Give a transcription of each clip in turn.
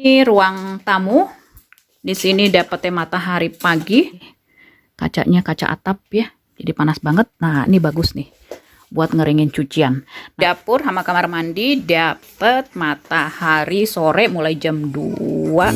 Ini ruang tamu. Di sini dapatnya matahari pagi. Kacanya kaca atap ya. Jadi panas banget. Nah, ini bagus nih buat ngeringin cucian. Dapur sama kamar mandi dapat matahari sore mulai jam 2.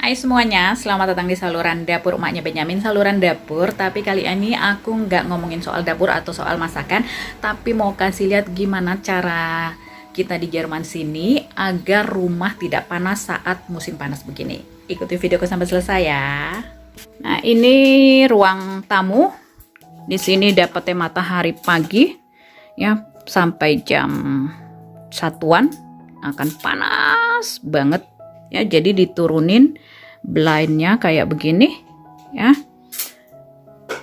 Hai semuanya, selamat datang di saluran dapur emaknya Benyamin, saluran dapur. Tapi kali ini aku nggak ngomongin soal dapur atau soal masakan, tapi mau kasih lihat gimana cara kita di Jerman sini agar rumah tidak panas saat musim panas begini. Ikuti videoku sampai selesai ya. Nah, ini ruang tamu. Di sini dapatnya matahari pagi ya sampai jam 1-an akan panas banget ya. Jadi diturunin blindnya kayak begini ya.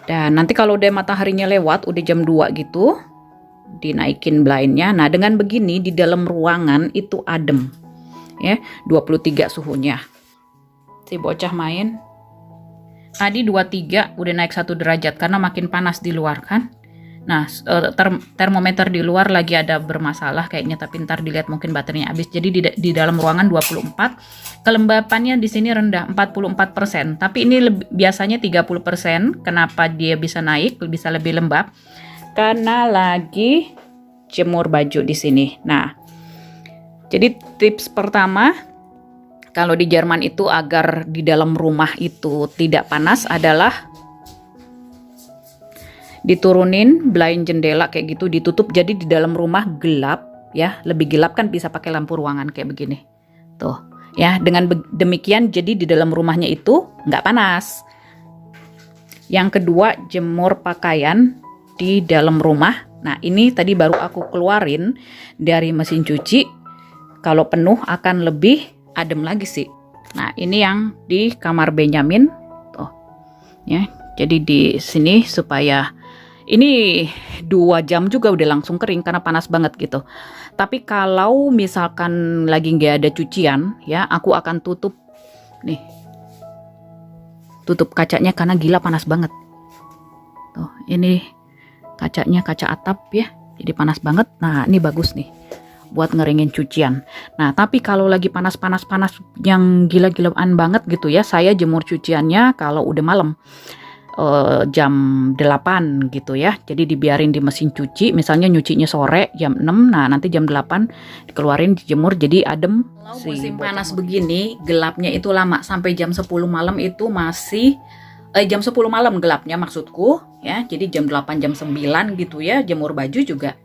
Dan nanti kalau udah mataharinya lewat, udah jam 2 gitu, dinaikin blindnya. Nah, dengan begini di dalam ruangan itu adem ya, 23 suhunya. Si bocah main tadi 23, udah naik 1 derajat karena makin panas di luar kan. Nah, termometer di luar lagi ada bermasalah kayaknya, tapi ntar dilihat mungkin baterainya habis. Jadi di dalam ruangan 24, kelembapannya di sini rendah 44%, tapi ini biasanya 30%. Kenapa dia bisa naik, bisa lebih lembab? Karena lagi jemur baju di sini. Nah, jadi tips pertama kalau di Jerman itu agar di dalam rumah itu tidak panas adalah diturunin blind jendela kayak gitu, ditutup, jadi di dalam rumah gelap ya, lebih gelap kan, bisa pakai lampu ruangan kayak begini tuh ya. Dengan demikian jadi di dalam rumahnya itu nggak panas. Yang kedua, jemur pakaian di dalam rumah. Nah, ini tadi baru aku keluarin dari mesin cuci, kalau penuh akan lebih adem lagi sih. Nah, ini yang di kamar Benyamin tuh ya. Jadi di sini supaya ini 2 jam juga udah langsung kering karena panas banget gitu. Tapi kalau misalkan lagi nggak ada cucian ya, aku akan tutup nih, tutup kacanya karena gila panas banget. Tuh, ini kacanya kaca atap ya, jadi panas banget. Nah, ini bagus nih buat ngeringin cucian. Nah, tapi kalau lagi panas yang gila-gilaan banget gitu ya, saya jemur cuciannya kalau udah malam. Jam 8 gitu ya. Jadi dibiarin di mesin cuci, misalnya nyucinya sore jam 6, nah nanti jam 8 dikeluarin dijemur jadi adem. Kalau musim panas begini gelapnya itu lama, sampai jam 10 malam itu masih jam 10 malam gelapnya maksudku ya. Jadi jam 8 jam 9 gitu ya, jemur baju juga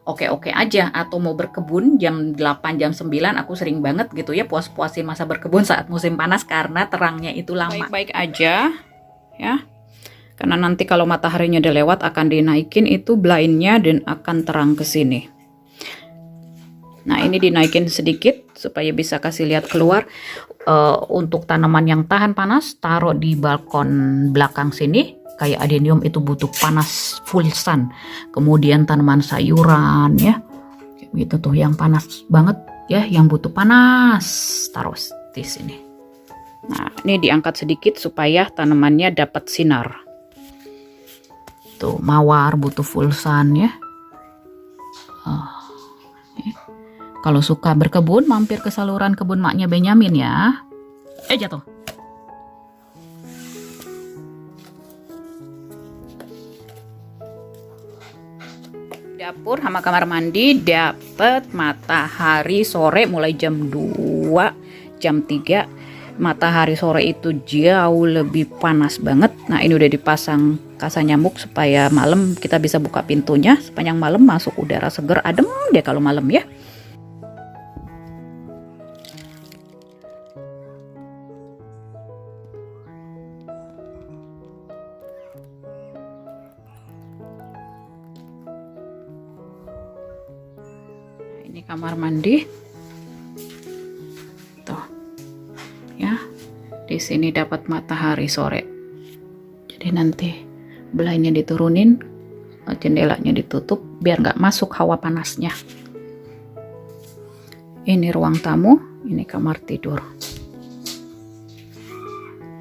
oke-oke aja. Atau mau berkebun jam 8 jam 9, aku sering banget gitu ya puas-puasin masa berkebun saat musim panas karena terangnya itu lama. Baik-baik aja ya, karena nanti kalau mataharinya udah lewat akan dinaikin itu blindnya dan akan terang ke sini. Nah, ini dinaikin sedikit supaya bisa kasih lihat keluar. Untuk tanaman yang tahan panas taruh di balkon belakang sini, kayak adenium itu butuh panas full sun. Kemudian tanaman sayuran ya gitu tuh yang panas banget ya, yang butuh panas taruh di sini. Nah, ini diangkat sedikit supaya tanamannya dapat sinar. Tuh, mawar butuh full sun ya. Kalau suka berkebun, mampir ke saluran kebun maknya Benyamin ya. Jatuh. Dapur sama kamar mandi dapat matahari sore mulai jam 2, jam 3. Matahari sore itu jauh lebih panas banget. Nah, ini udah dipasang kasa nyamuk supaya malam kita bisa buka pintunya, sepanjang malam masuk udara seger, adem deh kalau malam ya. Nah, ini kamar mandi tuh ya. Di sini dapat matahari sore. Jadi nanti blindnya diturunin, jendelanya ditutup biar nggak masuk hawa panasnya. Ini ruang tamu, ini kamar tidur.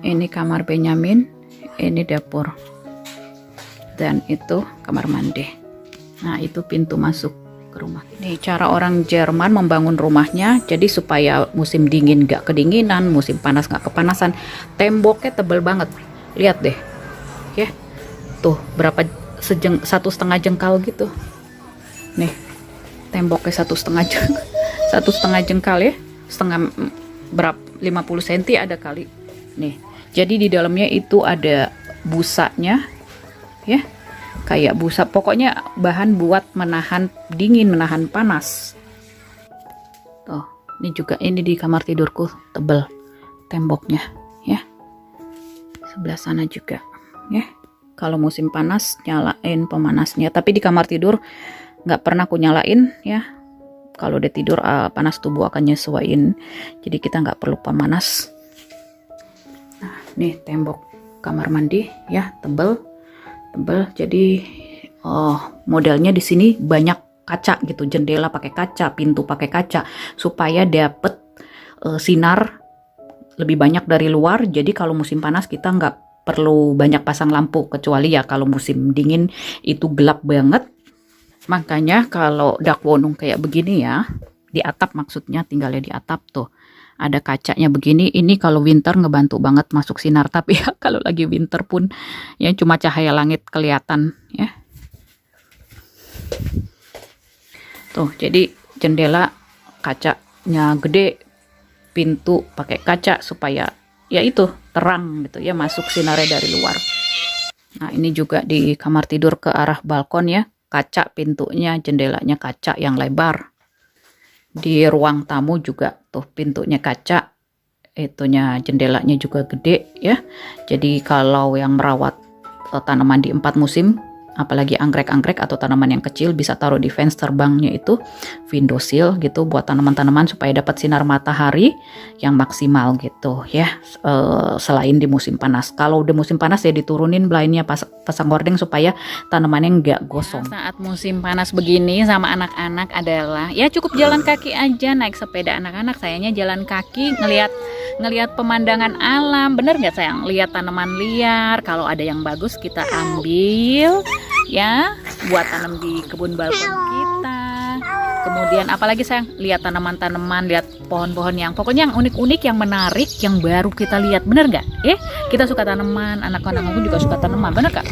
Ini kamar Benyamin, ini dapur, dan itu kamar mandi. Nah, itu pintu masuk ke rumah. Nih cara orang Jerman membangun rumahnya, jadi supaya musim dingin gak kedinginan, musim panas gak kepanasan. Temboknya tebel banget, lihat deh ya, tuh berapa 1,5 jengkal gitu. Nih temboknya 1,5 jengkal ya, setengah berapa 50 cm ada kali. Nih jadi di dalamnya itu ada busanya ya, kayak busa, pokoknya bahan buat menahan dingin, menahan panas. Tuh, ini juga, ini di kamar tidurku tebel temboknya ya. Sebelah sana juga ya. Kalau musim panas nyalain pemanasnya, tapi di kamar tidur nggak pernah aku nyalain ya. Kalau udah tidur panas tubuh akan nyesuaiin, jadi kita nggak perlu pemanas. Nah, nih tembok kamar mandi ya, tebel. Jadi modelnya di sini banyak kaca gitu, jendela pakai kaca, pintu pakai kaca, supaya dapet sinar lebih banyak dari luar. Jadi kalau musim panas kita nggak perlu banyak pasang lampu, kecuali ya kalau musim dingin itu gelap banget. Makanya kalau dakwohnung kayak begini ya, di atap, maksudnya tinggalnya di atap tuh, ada kacanya begini. Ini kalau winter ngebantu banget masuk sinar, tapi ya kalau lagi winter pun ya cuma cahaya langit kelihatan ya. Tuh, jadi jendela kacanya gede, pintu pakai kaca supaya ya itu terang gitu ya, masuk sinarnya dari luar. Nah, ini juga di kamar tidur ke arah balkon ya, kaca pintunya, jendelanya kaca yang lebar. Di ruang tamu juga tuh pintunya kaca, itunya jendelanya juga gede ya. Jadi kalau yang merawat tanaman di 4 musim, apalagi anggrek-anggrek atau tanaman yang kecil, bisa taruh di fence terbangnya itu windowsill gitu, buat tanaman-tanaman supaya dapat sinar matahari yang maksimal gitu ya. Selain di musim panas, kalau udah musim panas ya diturunin blindsnya, pasang gorden supaya tanamannya nggak gosong. Saat musim panas begini sama anak-anak adalah ya cukup jalan kaki aja, naik sepeda anak-anak, sayangnya jalan kaki, ngelihat pemandangan alam. Bener nggak sayang? Lihat tanaman liar, kalau ada yang bagus kita ambil ya buat tanam di kebun balkon kita. Kemudian apalagi sayang, lihat tanaman-tanaman, lihat pohon-pohon yang pokoknya yang unik-unik, yang menarik, yang baru kita lihat. Bener nggak? Kita suka tanaman, anak-anak aku juga suka tanaman, bener nggak?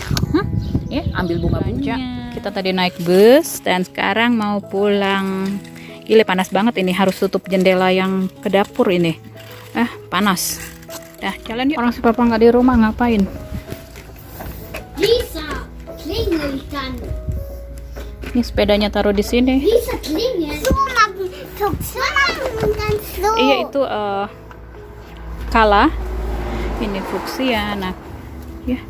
Ambil bunga-bunga. Kita tadi naik bus dan sekarang mau pulang. Gila panas banget ini, harus tutup jendela yang ke dapur ini. Panas. Dah jalan yuk. Orang si papa nggak di rumah, ngapain? Lisa, klingeln. Ini sepedanya taruh di sini. Lisa, klingeln. Iya itu kala. Ini fuksia, nah ya.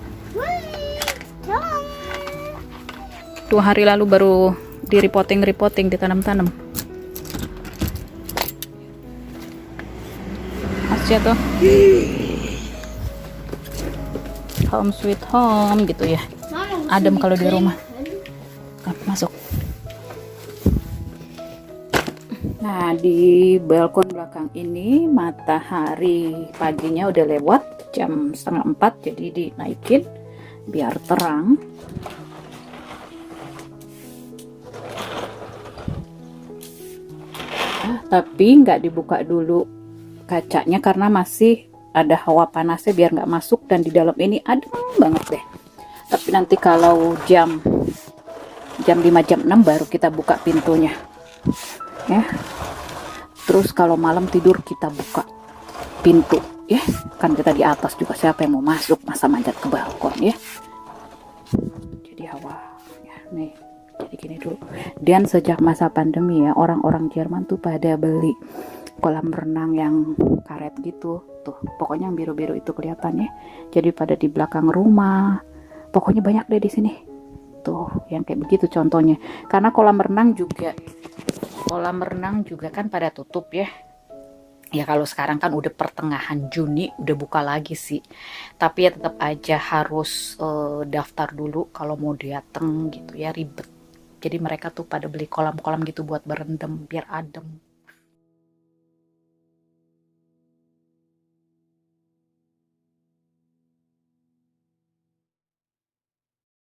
2 hari lalu baru di repotting ditanam-tanam. Asya tuh. Home sweet home gitu ya. Adem kalau di rumah. Masuk. Nah, di balkon belakang ini matahari paginya udah lewat jam 3:30, jadi dinaikin biar terang. Tapi nggak dibuka dulu kacanya karena masih ada hawa panasnya biar nggak masuk, dan di dalam ini adem banget deh. Tapi nanti kalau jam 5 jam 6 baru kita buka pintunya ya. Terus kalau malam tidur kita buka pintu ya, kan kita di atas juga, siapa yang mau masuk masa manjat ke balkon ya. Jadi hawa ya, nih jadi gini dulu. Dan sejak masa pandemi ya, orang-orang Jerman tuh pada beli kolam renang yang karet gitu tuh, pokoknya yang biru-biru itu kelihatannya, jadi pada di belakang rumah, pokoknya banyak deh di sini tuh yang kayak begitu contohnya. Karena kolam renang juga kan pada tutup ya. Ya kalau sekarang kan udah pertengahan Juni udah buka lagi sih, tapi ya tetap aja harus daftar dulu kalau mau dateng gitu ya, ribet. Jadi mereka tuh pada beli kolam-kolam gitu buat berendam biar adem.